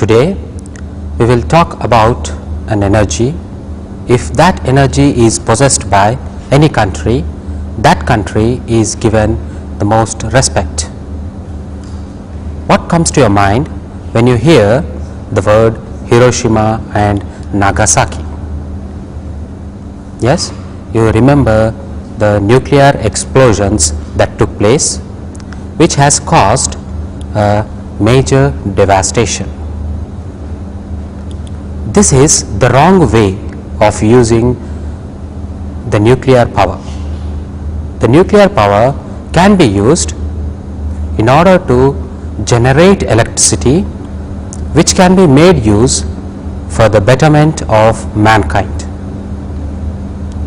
Today we will talk about an energy. If that energy is possessed by any country, that country is given the most respect. What comes to your mind when you hear the word Hiroshima and Nagasaki? Yes, you remember the nuclear explosions that took place, which has caused a major devastation. This is the wrong way of using the nuclear power. The nuclear power can be used in order to generate electricity, which can be made use for the betterment of mankind.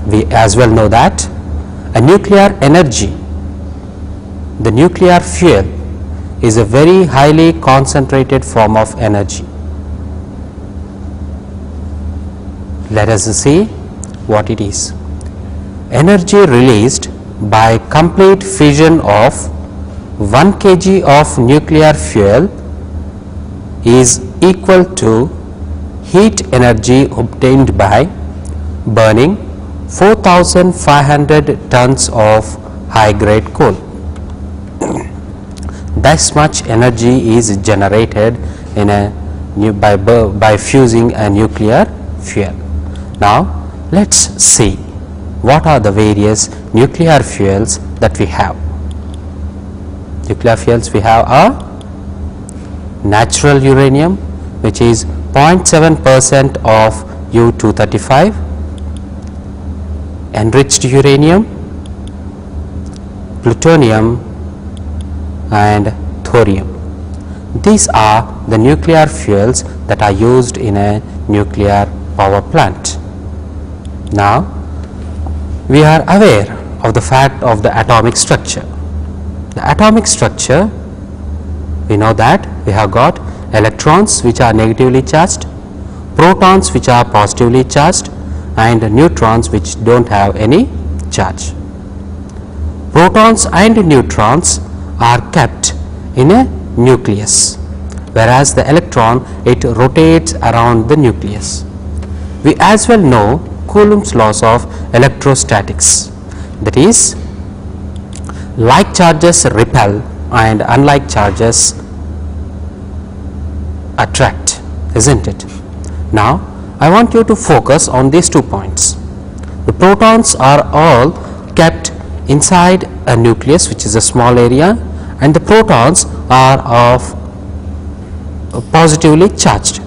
We as well know that a nuclear energy, the nuclear fuel, is a very highly concentrated form of energy. Let us see what it is. Energy released by complete fission of 1 kg of nuclear fuel is equal to heat energy obtained by burning 4,500 tons of high grade coal. This much energy is generated in by fusing a nuclear fuel. Now let's see what are the various nuclear fuels that we have. Nuclear fuels we have are natural uranium, which is 0.7% of U-235, enriched uranium, plutonium and thorium. These are the nuclear fuels that are used in a nuclear power plant. Now we are aware of the fact of the atomic structure. The atomic structure, we know that we have got electrons which are negatively charged, protons which are positively charged, and neutrons which do not have any charge. Protons and neutrons are kept in a nucleus, whereas the electron, it rotates around the nucleus. We as well know Coulomb's laws of electrostatics, that is, like charges repel and unlike charges attract, isn't it? Now I want you to focus on these 2 points. The protons are all kept inside a nucleus, which is a small area, and the protons are of positively charged.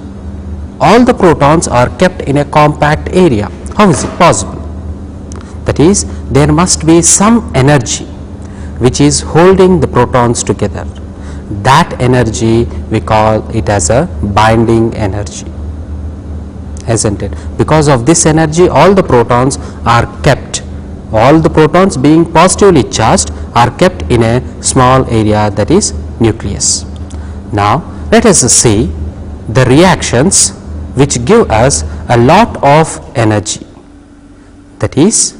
All the protons are kept in a compact area. How is it possible? That is, there must be some energy which is holding the protons together. That energy we call it as a binding energy, isn't it? Because of this energy, all the protons are kept, all the protons being positively charged are kept in a small area, that is nucleus. Now let us see the reactions which give us a lot of energy. That is,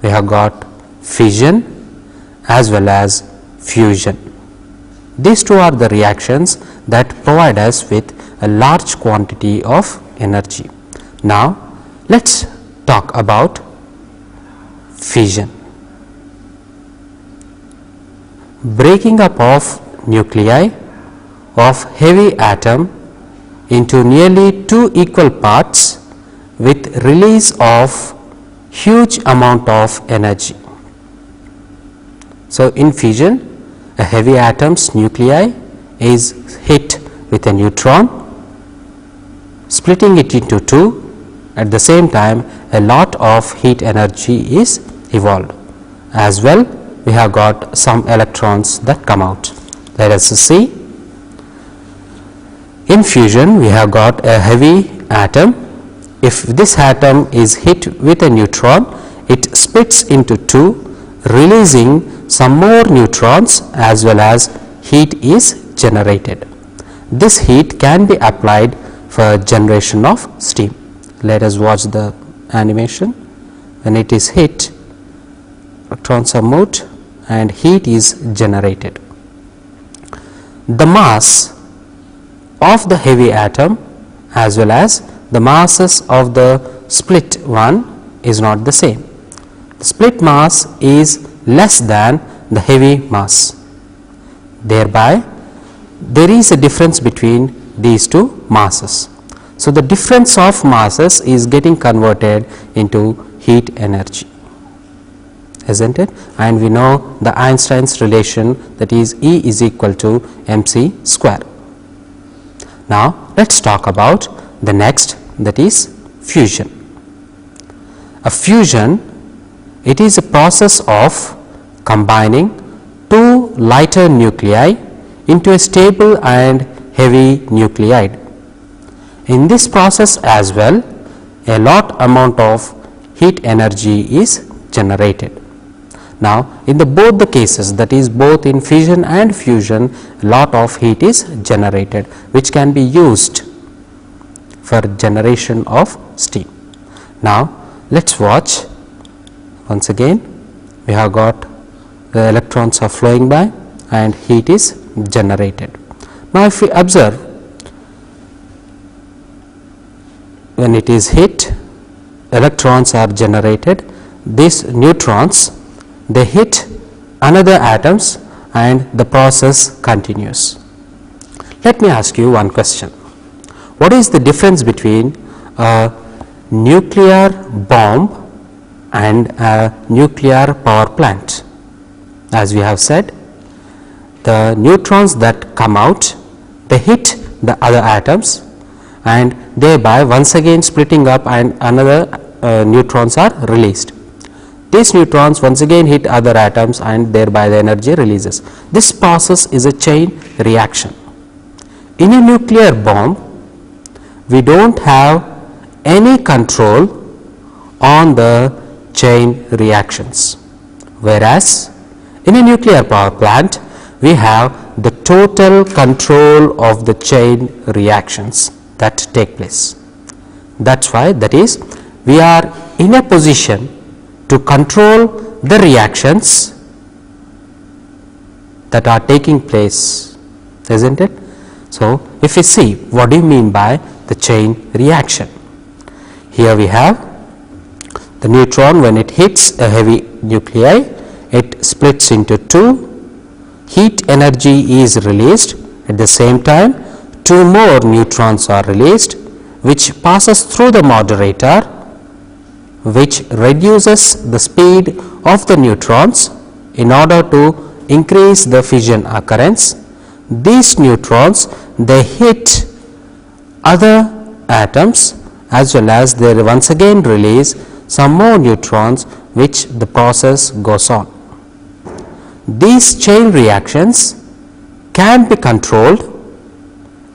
we have got fission as well as fusion. These two are the reactions that provide us with a large quantity of energy. Now let us talk about fission. Breaking up of nuclei of heavy atom into nearly 2 equal parts with release of huge amount of energy. So in fission, a heavy atom's nuclei is hit with a neutron, splitting it into 2. At the same time, a lot of heat energy is evolved. As well, we have got some electrons that come out. Let us see. In fusion, we have got a heavy atom. If this atom is hit with a neutron, it splits into 2, releasing some more neutrons, as well as heat is generated. This heat can be applied for generation of steam. Let us watch the animation. When it is hit, electrons are moved and heat is generated. The mass of the heavy atom as well as the masses of the split one is not the same. The split mass is less than the heavy mass. Thereby, there is a difference between these two masses. So, the difference of masses is getting converted into heat energy, isn't it? And we know the Einstein's relation, that is E is equal to mc square. Now, let us talk about the next, that is fusion. A fusion, it is a process of combining two lighter nuclei into a stable and heavy nuclide. In this process as well, a lot amount of heat energy is generated. Now, in both the cases, that is both in fission and fusion, a lot of heat is generated which can be used for generation of steam. Now, let us watch once again. We have got the electrons are flowing by and heat is generated. Now, if we observe, when it is hit, electrons are generated. These neutrons, they hit another atoms and the process continues. Let me ask you one question. What is the difference between a nuclear bomb and a nuclear power plant? As we have said, the neutrons that come out, they hit the other atoms and thereby once again splitting up and another neutrons are released. These neutrons once again hit other atoms and thereby the energy releases. This process is a chain reaction. In a nuclear bomb, we do not have any control on the chain reactions, whereas in a nuclear power plant, we have the total control of the chain reactions that take place. That is why, that is, we are in a position to control the reactions that are taking place, isn't it? So, if we see what do you mean by the chain reaction, here we have the neutron. When it hits a heavy nuclei, it splits into two, heat energy is released, at the same time two more neutrons are released which passes through the moderator, which reduces the speed of the neutrons in order to increase the fission occurrence. These neutrons, they hit other atoms as well as they once again release some more neutrons, which the process goes on. These chain reactions can be controlled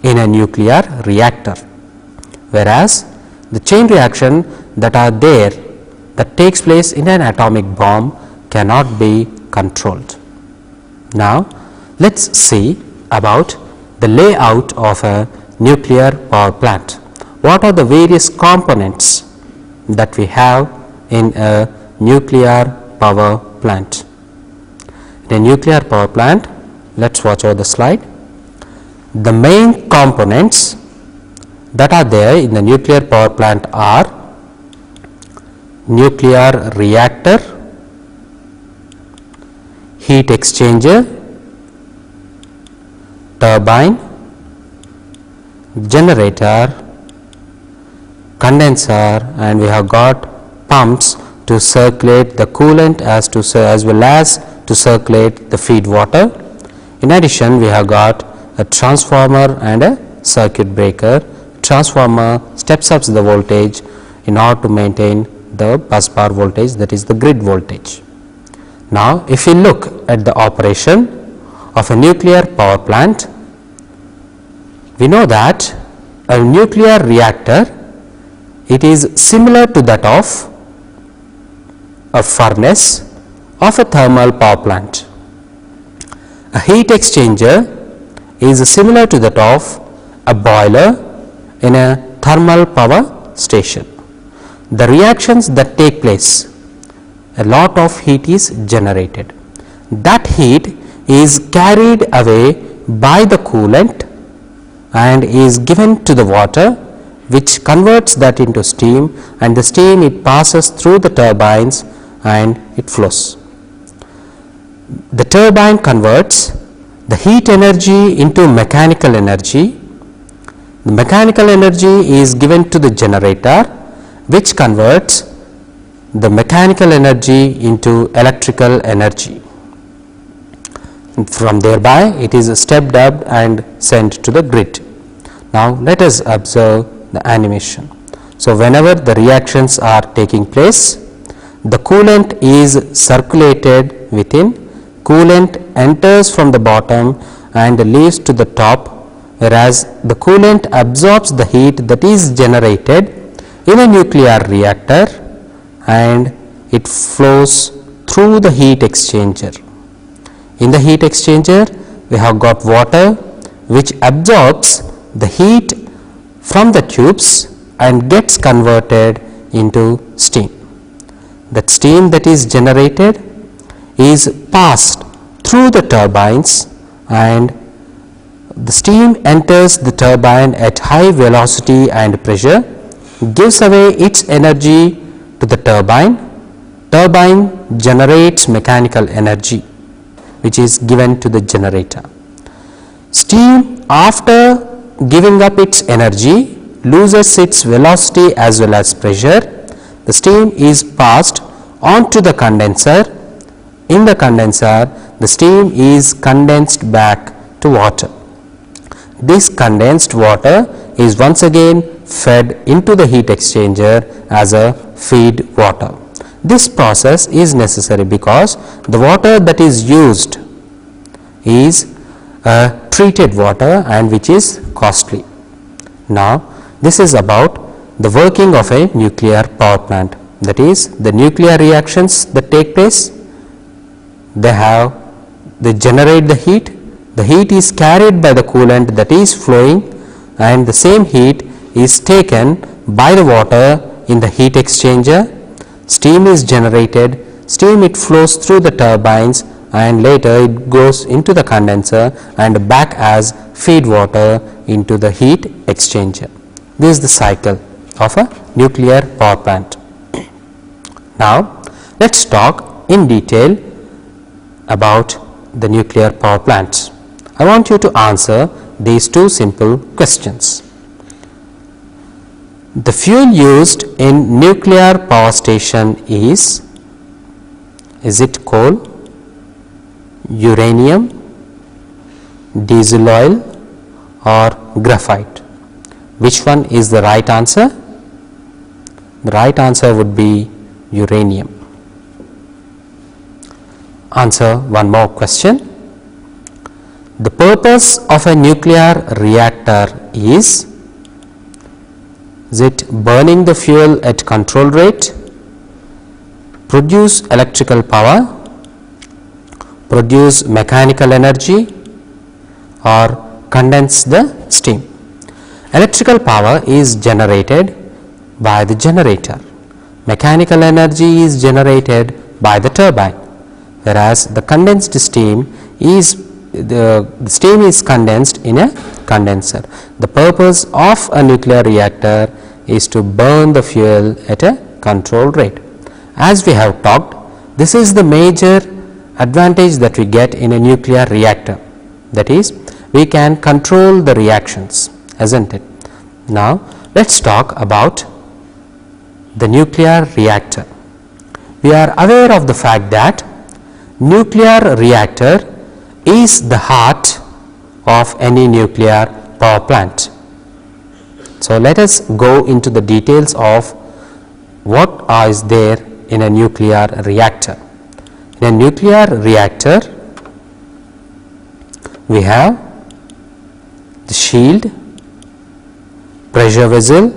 in a nuclear reactor, whereas the chain reaction that are there that takes place in an atomic bomb cannot be controlled. Now, let us see about the layout of a nuclear power plant. What are the various components that we have in a nuclear power plant? In a nuclear power plant, let us watch over the slide. The main components that are there in the nuclear power plant are nuclear reactor, heat exchanger, turbine, generator, condenser, and we have got pumps to circulate the coolant as well as to circulate the feed water. In addition, we have got a transformer and a circuit breaker. Transformer steps up the voltage in order to maintain the bus bar voltage, that is the grid voltage. Now, if we look at the operation of a nuclear power plant, we know that a nuclear reactor, it is similar to that of a furnace of a thermal power plant. A heat exchanger is similar to that of a boiler in a thermal power station. The reactions that take place, a lot of heat is generated. That heat is carried away by the coolant and is given to the water, which converts that into steam, and the steam it passes through the turbines and it flows. The turbine converts the heat energy into mechanical energy. The mechanical energy is given to the generator, which converts the mechanical energy into electrical energy. From thereby it is stepped up and sent to the grid. Now let us observe the animation. So whenever the reactions are taking place, the coolant is circulated within, coolant enters from the bottom and leaves to the top, whereas the coolant absorbs the heat that is generated in a nuclear reactor and it flows through the heat exchanger. In the heat exchanger, we have got water which absorbs the heat from the tubes and gets converted into steam. That steam that is generated is passed through the turbines, and the steam enters the turbine at high velocity and pressure, gives away its energy to the turbine. Turbine generates mechanical energy, which is given to the generator. Steam, after giving up its energy, loses its velocity as well as pressure. The steam is passed on to the condenser. In the condenser, the steam is condensed back to water. This condensed water is once again fed into the heat exchanger as a feed water. This process is necessary because the water that is used is treated water and which is costly. Now this is about the working of a nuclear power plant, that is the nuclear reactions that take place. They generate the heat is carried by the coolant that is flowing, and the same heat is taken by the water in the heat exchanger. Steam is generated, steam it flows through the turbines and later it goes into the condenser and back as feed water into the heat exchanger. This is the cycle of a nuclear power plant. Now let us talk in detail about the nuclear power plants. I want you to answer these two simple questions. The fuel used in nuclear power station is it coal, uranium, diesel oil or graphite? Which one is the right answer? The right answer would be uranium. Answer one more question. The purpose of a nuclear reactor is it burning the fuel at control rate, produce electrical power, produce mechanical energy or condense the steam? Electrical power is generated by the generator. Mechanical energy is generated by the turbine, whereas the condensed steam is the steam is condensed in a condenser. The purpose of a nuclear reactor is to burn the fuel at a control rate. As we have talked, this is the major advantage that we get in a nuclear reactor, that is we can control the reactions, isn't it? Now let us talk about the nuclear reactor. We are aware of the fact that nuclear reactor is the heart of any nuclear power plant. So let us go into the details of what is there in a nuclear reactor. In a nuclear reactor, we have the shield, pressure vessel,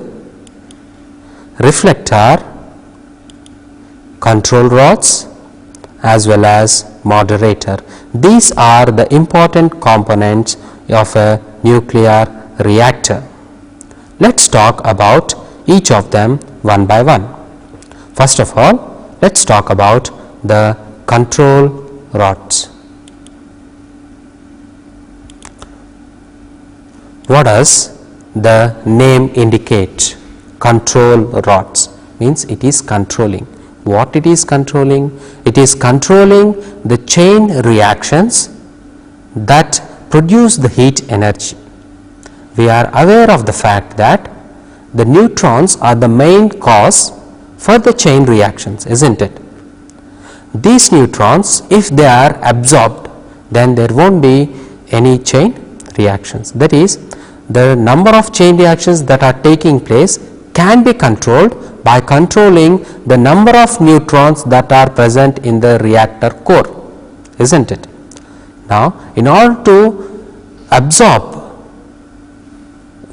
reflector, control rods as well as moderator. These are the important components of a nuclear reactor. Let us talk about each of them one by one. First of all, let us talk about the control rods. What does the name indicate? Control rods, means it is controlling. What it is controlling? It is controlling the chain reactions that produce the heat energy. We are aware of the fact that the neutrons are the main cause for the chain reactions, isn't it? These neutrons, if they are absorbed, then there won't be any chain reactions. That is, the number of chain reactions that are taking place can be controlled by controlling the number of neutrons that are present in the reactor core, isn't it? Now, in order to absorb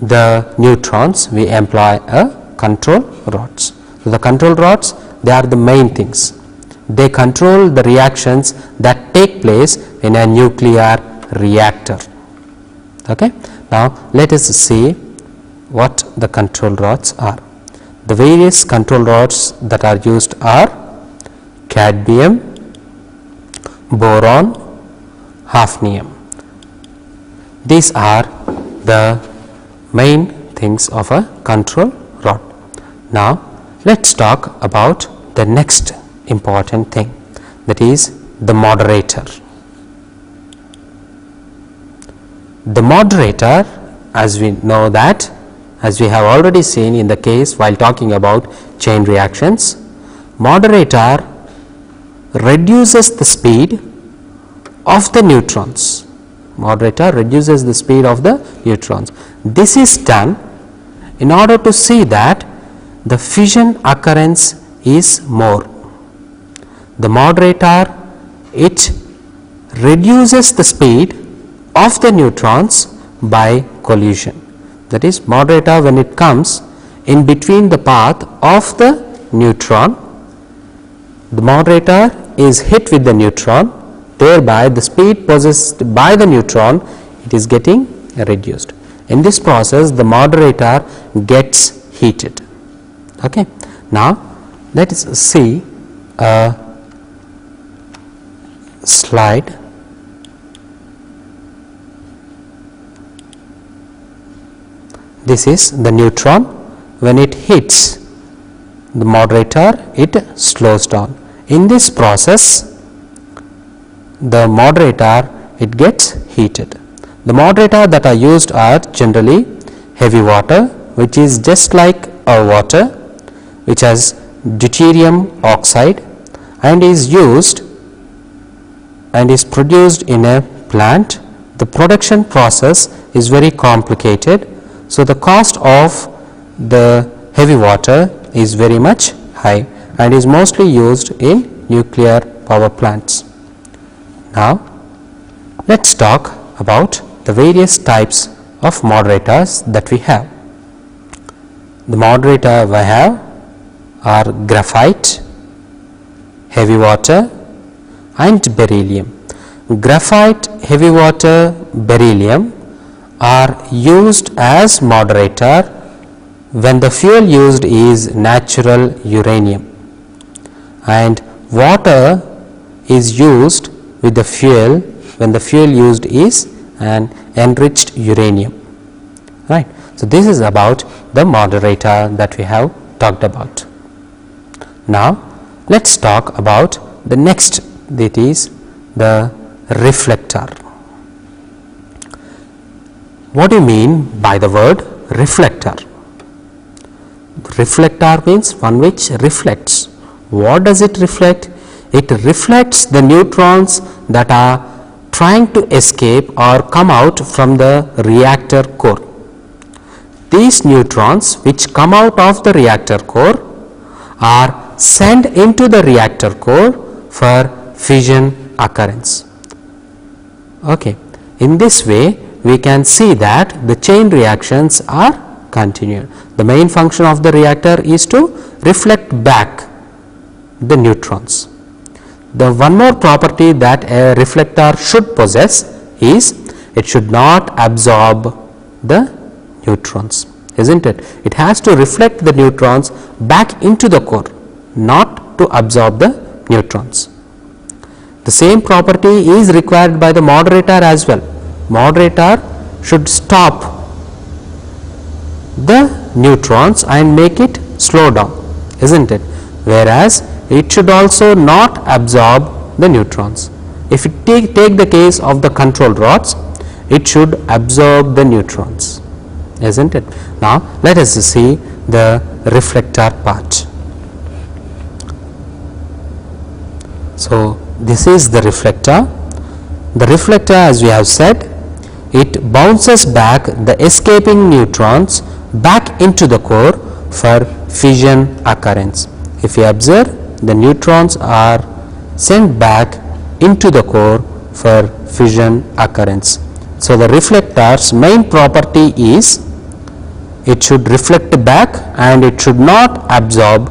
the neutrons, we employ a control rods. So, the control rods, they are the main things. They control the reactions that take place in a nuclear reactor. Okay. Now, let us see what the control rods are. The various control rods that are used are cadmium, boron, hafnium. These are the main things of a control rod. Now, let us talk about the next important thing, that is the moderator. The moderator, as we know that, as we have already seen in the case while talking about chain reactions, moderator reduces the speed of the neutrons. Moderator reduces the speed of the neutrons. This is done in order to see that the fission occurrence is more. The moderator, it reduces the speed of the neutrons by collision. That is, moderator, when it comes in between the path of the neutron, the moderator is hit with the neutron, thereby the speed possessed by the neutron, it is getting reduced. In this process, the moderator gets heated. Okay. Now, let us see a slide. This is the neutron. When it hits the moderator, it slows down. In this process, the moderator, it gets heated. The moderator that are used are generally heavy water, which is just like a water which has deuterium oxide and is used and is produced in a plant. The production process is very complicated. So, the cost of the heavy water is very much high and is mostly used in nuclear power plants. Now, let us talk about the various types of moderators that we have. The moderator we have are graphite, heavy water and beryllium. Graphite, heavy water, beryllium are used as moderator when the fuel used is natural uranium, and water is used with the fuel when the fuel used is an enriched uranium, right. So, this is about the moderator that we have talked about. Now, let us talk about the next, that is the reflector. What do you mean by the word reflector? Reflector means one which reflects. What does it reflect? It reflects the neutrons that are trying to escape or come out from the reactor core. These neutrons which come out of the reactor core are sent into the reactor core for fission occurrence. Okay. In this way, we can see that the chain reactions are continued. The main function of the reactor is to reflect back the neutrons. The one more property that a reflector should possess is it should not absorb the neutrons, isn't it? It has to reflect the neutrons back into the core, not to absorb the neutrons. The same property is required by the moderator as well. Moderator should stop the neutrons and make it slow down, isn't it? Whereas it should also not absorb the neutrons. If you take the case of the control rods, it should absorb the neutrons, isn't it? Now let us see the reflector part. So this is the reflector. The reflector, as we have said, it bounces back the escaping neutrons back into the core for fission occurrence. If you observe, the neutrons are sent back into the core for fission occurrence. So the reflector's main property is it should reflect back and it should not absorb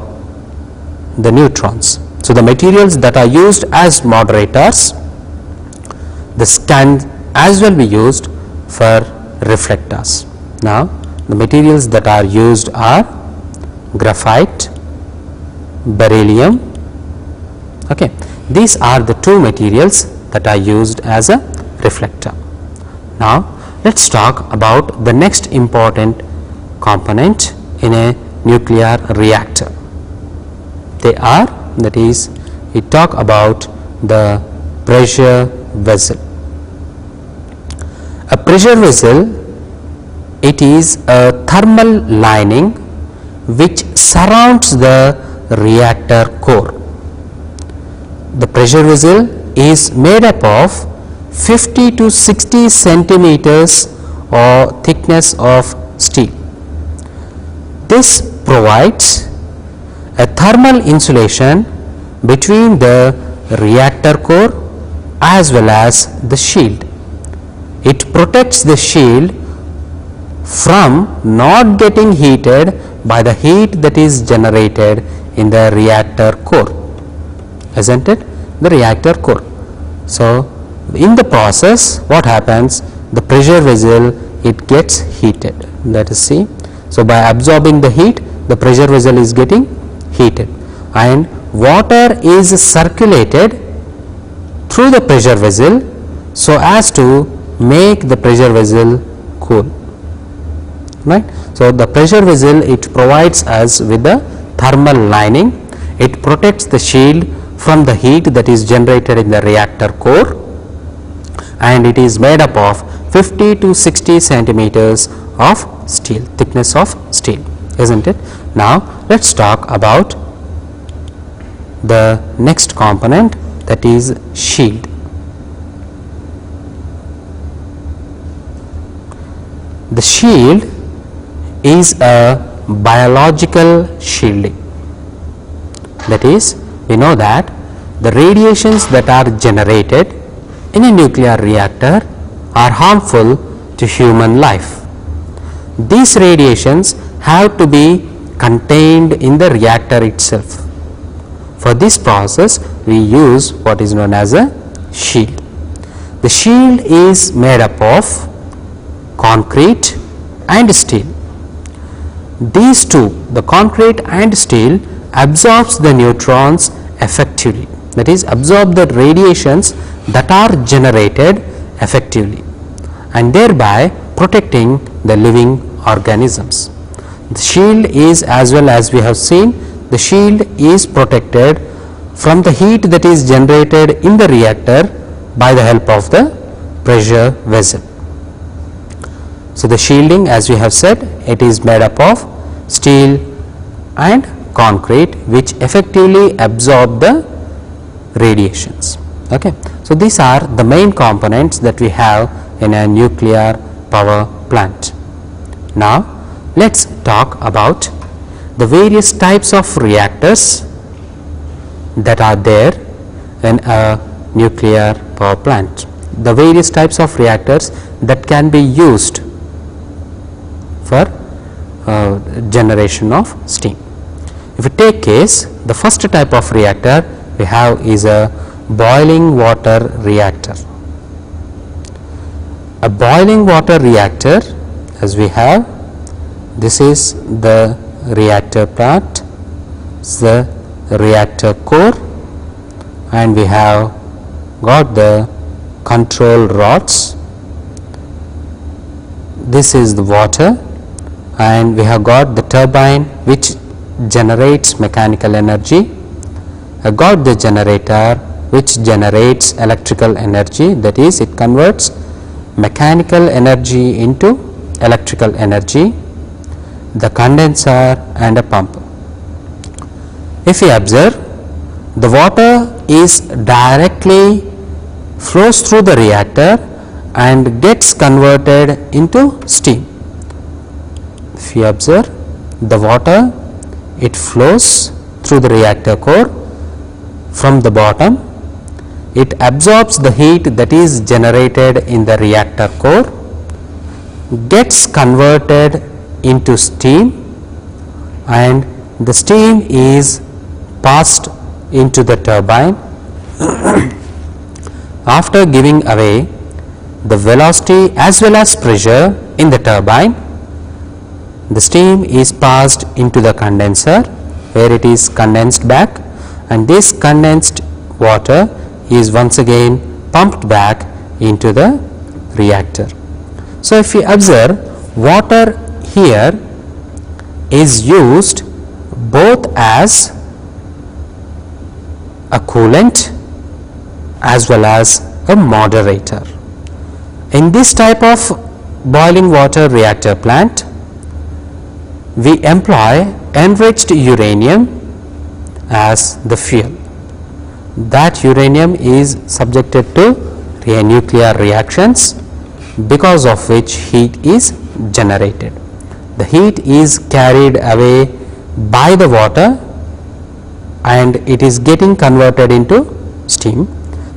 the neutrons. So the materials that are used as moderators, this can as well be used for reflectors. Now the materials that are used are graphite, beryllium. Okay, these are the two materials that are used as a reflector. Now let's talk about the next important component in a nuclear reactor. They are, that is, we talk about the pressure vessel. A pressure vessel, it is a thermal lining which surrounds the reactor core. The pressure vessel is made up of 50 to 60 centimeters or thickness of steel. This provides a thermal insulation between the reactor core as well as the shield. It protects the shield from not getting heated by the heat that is generated in the reactor core, isn't it? The reactor core. So in the process, what happens? The pressure vessel, it gets heated. Let us see. So by absorbing the heat, the pressure vessel is getting heated, and water is circulated through the pressure vessel so as to make the pressure vessel cool, right? So the pressure vessel, it provides us with the thermal lining. It protects the shield from the heat that is generated in the reactor core, and it is made up of 50 to 60 centimeters of steel, thickness of steel, isn't it? Now let's talk about the next component, that is shield. The shield is a biological shielding. That is, we know that the radiations that are generated in a nuclear reactor are harmful to human life. These radiations have to be contained in the reactor itself. For this process, we use what is known as a shield. The shield is made up of concrete and steel. These two, the concrete and steel, absorbs the neutrons effectively, that is, absorb the radiations that are generated effectively, and thereby protecting the living organisms. The shield is, as well as we have seen, the shield is protected from the heat that is generated in the reactor by the help of the pressure vessel. So the shielding, as we have said, it is made up of steel and concrete, which effectively absorb the radiations. Okay. So these are the main components that we have in a nuclear power plant. Now let's talk about the various types of reactors that are there in a nuclear power plant. The various types of reactors that can be used for generation of steam. If we take case, the first type of reactor we have is a boiling water reactor. A boiling water reactor, as we have, this is the reactor part, the reactor core, and we have got the control rods. This is the water, and we have got the turbine which generates mechanical energy. I got the generator which generates electrical energy, that is, it converts mechanical energy into electrical energy, the condenser and a pump. If you observe, the water is directly flows through the reactor and gets converted into steam. If you observe, the water, it flows through the reactor core from the bottom, it absorbs the heat that is generated in the reactor core, gets converted into steam, and the steam is passed into the turbine. After giving away the velocity as well as pressure in the turbine, the steam is passed into the condenser where it is condensed back, and this condensed water is once again pumped back into the reactor. So, if you observe, water here is used both as a coolant as well as a moderator. In this type of boiling water reactor plant, we employ enriched uranium as the fuel. That uranium is subjected to nuclear reactions, because of which heat is generated. The heat is carried away by the water and it is getting converted into steam.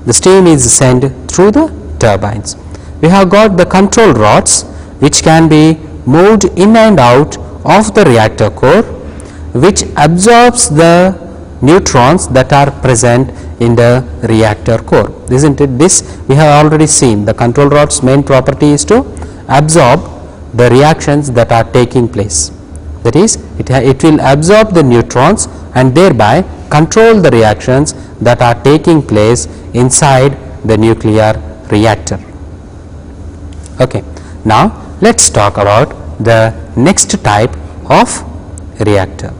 The steam is sent through the turbines. We have got the control rods which can be moved in and out of the reactor core, which absorbs the neutrons that are present in the reactor core, isn't it? This we have already seen. The control rod's main property is to absorb the reactions that are taking place. That is, it will absorb the neutrons and thereby control the reactions that are taking place inside the nuclear reactor. Okay. Now, let us talk about the next type of reactor.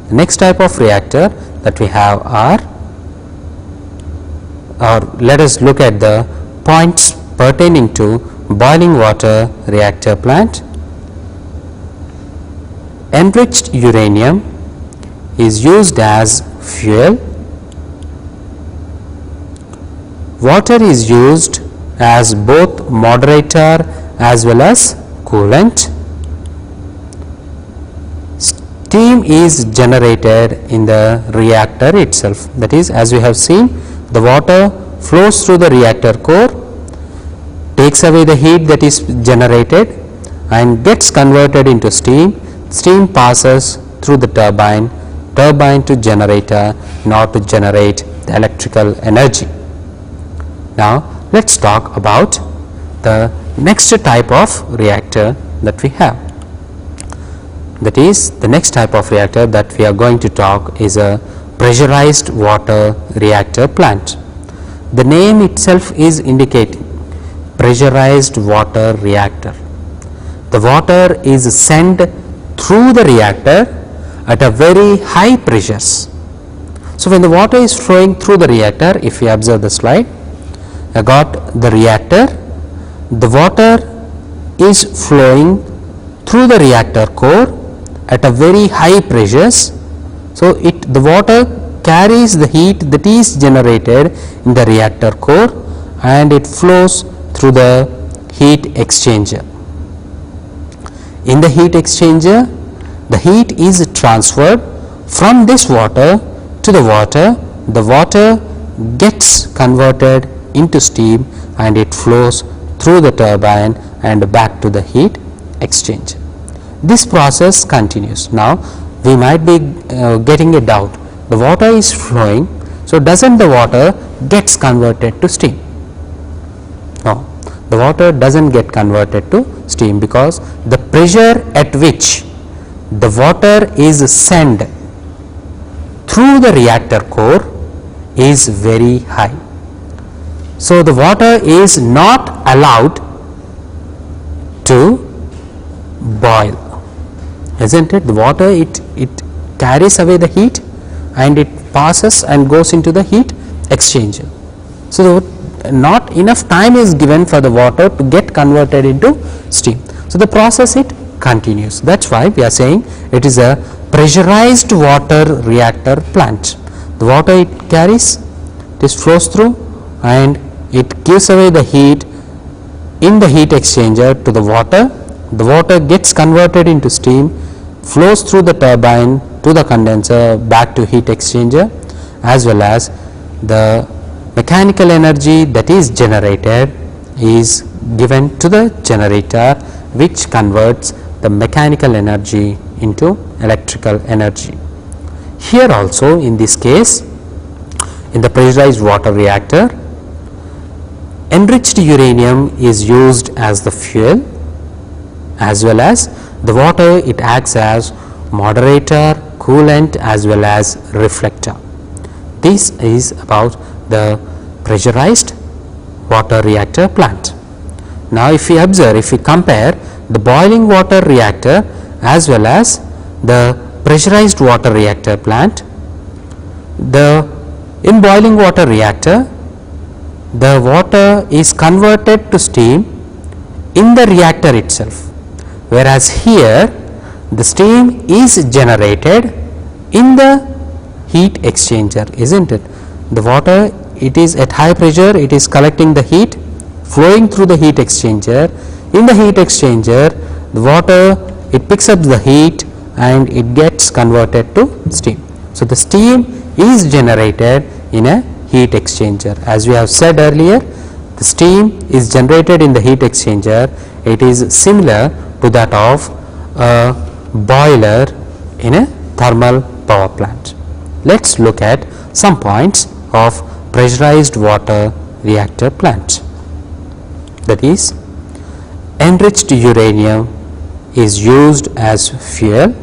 The next type of reactor that we have are, or let us look at the points pertaining to boiling water reactor plant. Enriched uranium is used as fuel. Water is used as both moderator as well as coolant. Steam is generated in the reactor itself. That is, as we have seen, the water flows through the reactor core, takes away the heat that is generated and gets converted into steam. Steam passes through the turbine, turbine to generator in order to generate the electrical energy. Now, let us talk about the next type of reactor that we have. That is, the next type of reactor that we are going to talk is a pressurized water reactor plant. The name itself is indicating pressurized water reactor. The water is sent through the reactor at a very high pressures. So, when the water is flowing through the reactor, if you observe the slide, I got the reactor, the water is flowing through the reactor core at a very high pressures. So, the water carries the heat that is generated in the reactor core and it flows through the heat exchanger. In the heat exchanger, the heat is transferred from this water to the water gets converted into steam and it flows through the turbine and back to the heat exchanger. This process continues. Now, we might be getting a doubt. The water is flowing, so doesn't the water gets converted to steam? No, the water doesn't get converted to steam because the pressure at which the water is sent through the reactor core is very high. So, the water is not allowed to boil. isn't it? The water, it carries away the heat and it passes and goes into the heat exchanger. So, not enough time is given for the water to get converted into steam. So, the process it continues. That is why we are saying it is a pressurized water reactor plant. The water it carries, it flows through and it gives away the heat in the heat exchanger to the water. The water gets converted into steam, flows through the turbine to the condenser, back to heat exchanger, as well as the mechanical energy that is generated is given to the generator, which converts the mechanical energy into electrical energy. Here also in this case, in the pressurized water reactor, enriched uranium is used as the fuel, as well as the water it acts as moderator, coolant, as well as reflector. This is about the pressurized water reactor plant. Now, if we observe, if we compare the boiling water reactor as well as the pressurized water reactor plant, in boiling water reactor, the water is converted to steam in the reactor itself, whereas here the steam is generated in the heat exchanger, isn't it? The water, it is at high pressure, it is collecting the heat, flowing through the heat exchanger. In the heat exchanger, the water it picks up the heat and it gets converted to steam. So, the steam is generated in a heat exchanger. As we have said earlier, the steam is generated in the heat exchanger. It is similar to that of a boiler in a thermal power plant. Let us look at some points of pressurized water reactor plant. That is, enriched uranium is used as fuel.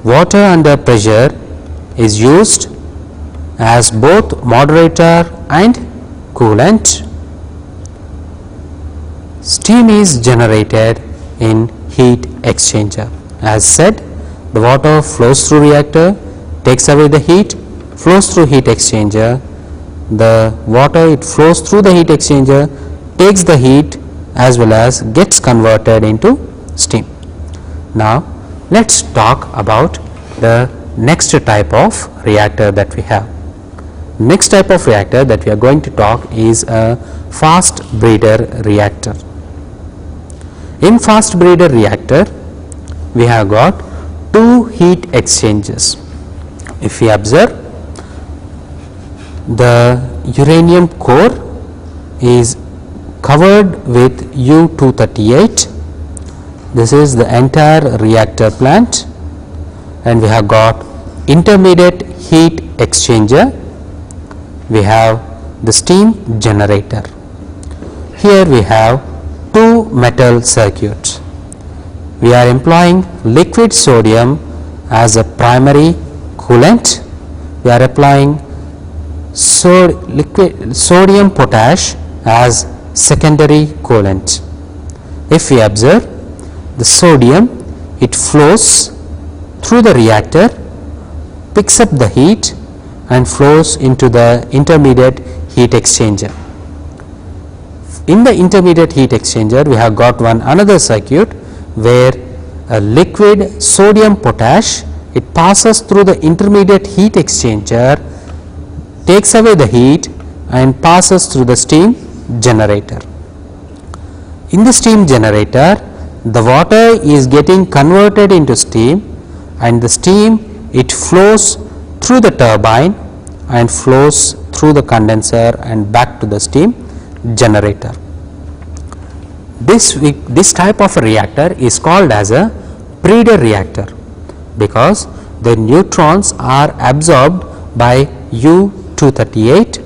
Water under pressure is used as both moderator and coolant. Steam is generated in heat exchanger. As said, the water flows through reactor, takes away the heat, flows through heat exchanger. The water it flows through the heat exchanger, takes the heat as well as gets converted into steam. Now, let us talk about the next type of reactor that we have. Next type of reactor that we are going to talk is a fast breeder reactor. In fast breeder reactor, we have got two heat exchangers. If we observe, the uranium core is covered with U-238. This is the entire reactor plant, and we have got intermediate heat exchanger. We have the steam generator. Here we have two metal circuits. We are employing liquid sodium as a primary coolant. We are applying sodium potash as secondary coolant. If we observe, the sodium it flows through the reactor, picks up the heat and flows into the intermediate heat exchanger. In the intermediate heat exchanger, we have got another circuit where a liquid sodium potash it passes through the intermediate heat exchanger, takes away the heat and passes through the steam generator. In the steam generator, the water is getting converted into steam, and the steam it flows through the turbine and flows through the condenser and back to the steam generator. This type of a reactor is called as a breeder reactor, because the neutrons are absorbed by U-238,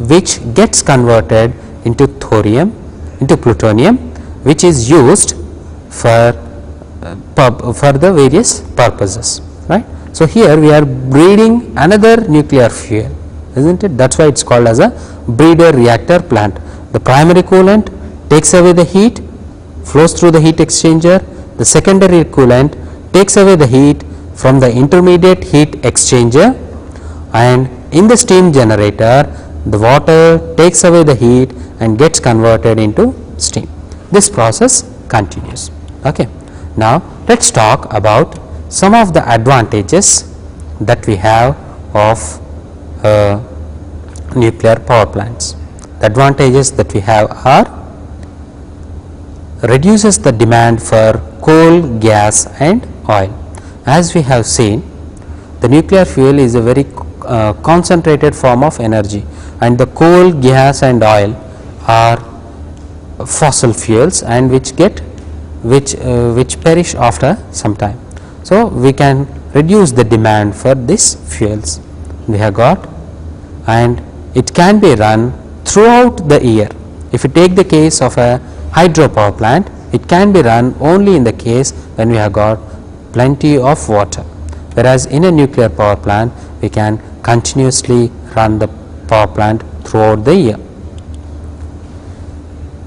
which gets converted into thorium, into plutonium, which is used for the various purposes, right. So, here we are breeding another nuclear fuel, isn't it? That is why it is called as a breeder reactor plant. The primary coolant takes away the heat, flows through the heat exchanger, the secondary coolant takes away the heat from the intermediate heat exchanger, and in the steam generator the water takes away the heat and gets converted into steam. This process continues. Okay. Now, let us talk about some of the advantages that we have of nuclear power plants. The advantages that we have are: reduces the demand for coal, gas and oil. As we have seen, the nuclear fuel is a very concentrated form of energy, and the coal, gas and oil are fossil fuels and which perish after some time. So, we can reduce the demand for these fuels we have got, and it can be run throughout the year. If you take the case of a hydropower plant, it can be run only in the case when we have got plenty of water, whereas in a nuclear power plant we can continuously run the power plant throughout the year.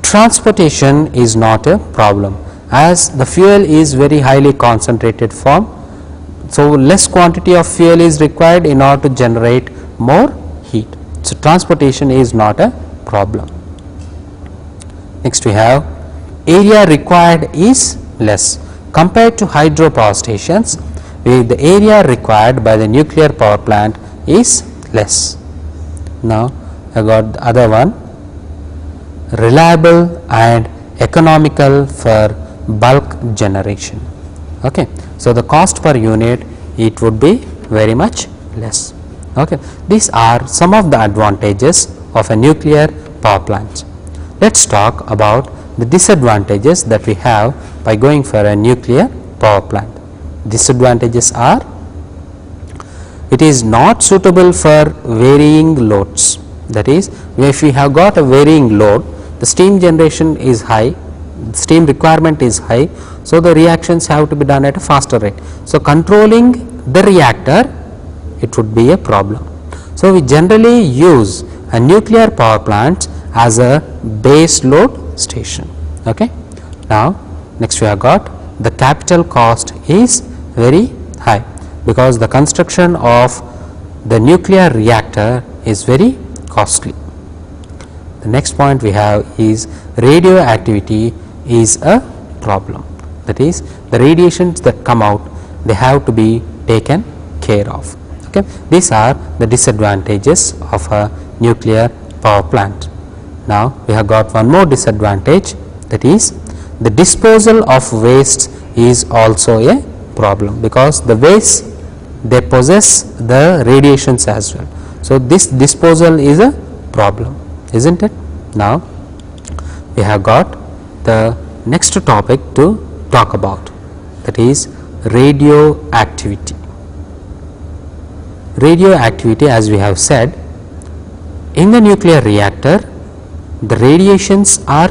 Transportation is not a problem, as the fuel is very highly concentrated form. So, less quantity of fuel is required in order to generate more heat. So, transportation is not a problem. Next we have area required is less compared to hydropower stations. The area required by the nuclear power plant is less. Now, I got the other one: reliable and economical for bulk generation. Okay. So, the cost per unit it would be very much less. Okay. These are some of the advantages of a nuclear power plant. Let us talk about the disadvantages that we have by going for a nuclear power plant. Disadvantages are: it is not suitable for varying loads. That is, if we have got a varying load, the steam generation is high, steam requirement is high, so the reactions have to be done at a faster rate. So, controlling the reactor, it would be a problem. So, we generally use a nuclear power plant as a base load station. Okay. Now, next we have got the capital cost is very high, because the construction of the nuclear reactor is very costly. The next point we have is radioactivity is a problem. That is, the radiations that come out, they have to be taken care of. Okay. These are the disadvantages of a nuclear power plant. Now, we have got one more disadvantage, that is the disposal of waste is also a problem, because the waste they possess the radiations as well. So, this disposal is a problem, isn't it? Now, we have got the next topic to talk about, that is radioactivity. Radioactivity, as we have said, in the nuclear reactor the radiations are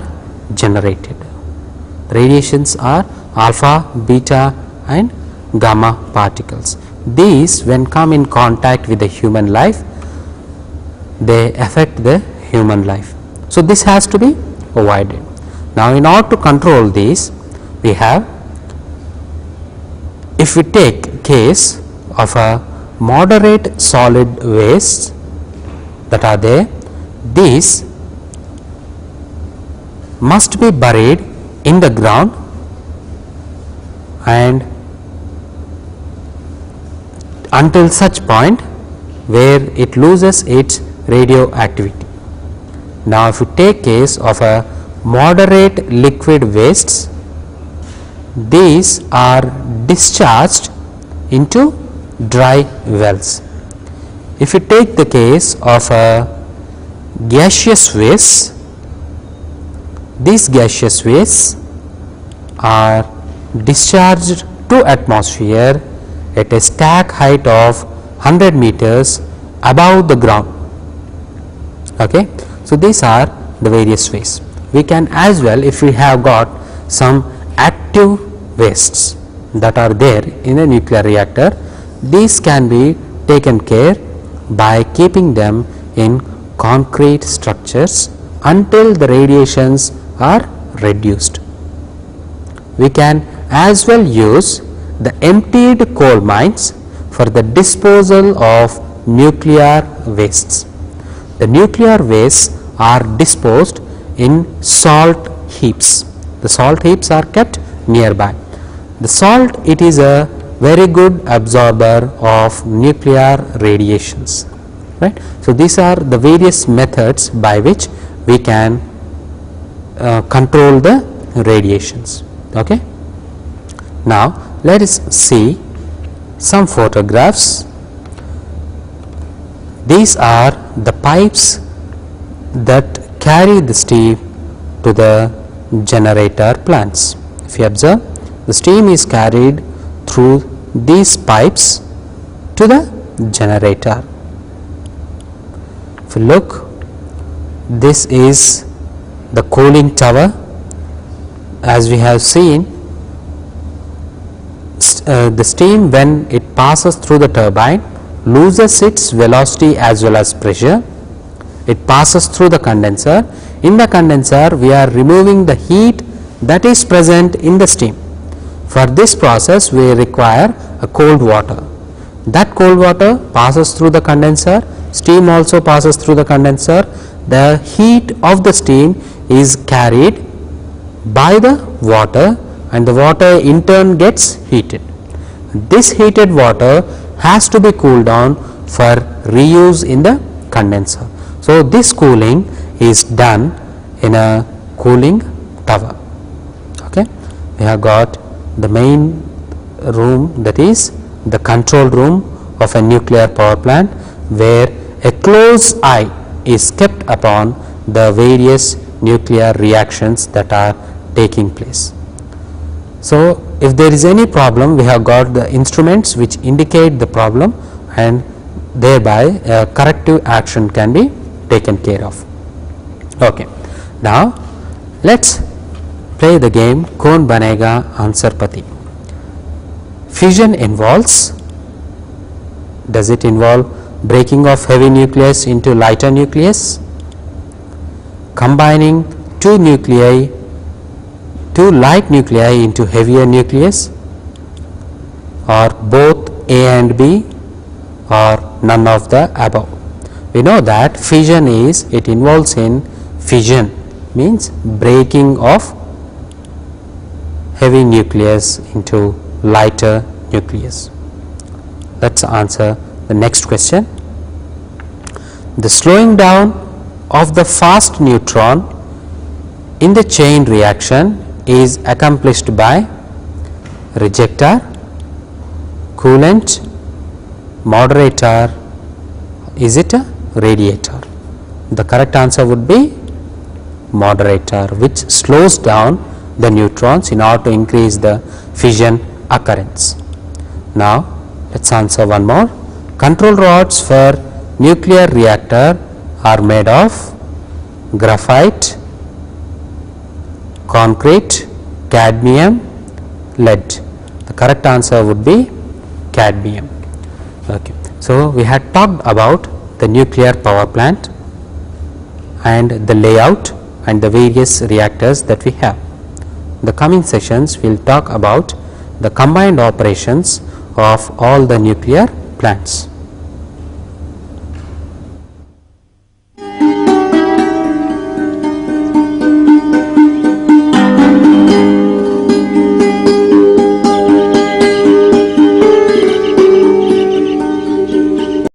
generated. Radiations are alpha, beta and gamma particles. These, when come in contact with the human life, they affect the human life. So, this has to be avoided. Now, in order to control these, we have, if we take case of a moderate solid waste that are there, these must be buried in the ground and until such point where it loses its radioactivity. Now, if you take case of a moderate liquid wastes, these are discharged into dry wells. If you take the case of a gaseous waste, these gaseous wastes are discharged to atmosphere at a stack height of 100 meters above the ground. Okay. So, these are the various ways. We can as well, if we have got some active wastes that are there in a nuclear reactor, these can be taken care by keeping them in concrete structures until the radiations are reduced. We can as well use the emptied coal mines for the disposal of nuclear wastes. The nuclear wastes are disposed in salt heaps. The salt heaps are kept nearby. The salt, it is a very good absorber of nuclear radiations, right. So, these are the various methods by which we can control the radiations. Okay. Now, let us see some photographs. These are the pipes that carry the steam to the generator plants. If you observe, the steam is carried through these pipes to the generator. If you look, this is the cooling tower. As we have seen, the steam, when it passes through the turbine, loses its velocity as well as pressure. It passes through the condenser. In the condenser, we are removing the heat that is present in the steam. For this process, we require a cold water. That cold water passes through the condenser, steam also passes through the condenser. The heat of the steam is carried by the water, and the water in turn gets heated. This heated water has to be cooled down for reuse in the condenser. So, this cooling is done in a cooling tower. Okay. We have got the main room, that is the control room of a nuclear power plant, where a close eye is kept upon the various nuclear reactions that are taking place. So, if there is any problem, we have got the instruments which indicate the problem, and thereby a corrective action can be taken care of. Okay. Now, let us play the game Kaun Banega Answer Pati. Fission involves, does it involve breaking of heavy nucleus into lighter nucleus, combining two light nuclei into heavier nucleus, or both A and B, or none of the above? We know that fission is, it involves in fission, means breaking of heavy nucleus into lighter nucleus. Let us answer the next question. The slowing down of the fast neutron in the chain reaction is accomplished by rejector, coolant, moderator, is it a radiator? The correct answer would be moderator, which slows down the neutrons in order to increase the fission occurrence. Now, let us answer one more. Control rods for nuclear reactor are made of graphite, concrete, cadmium, lead. The correct answer would be cadmium. Okay. So, we had talked about the nuclear power plant and the layout and the various reactors that we have. In the coming sessions, we will talk about the combined operations of all the nuclear plants.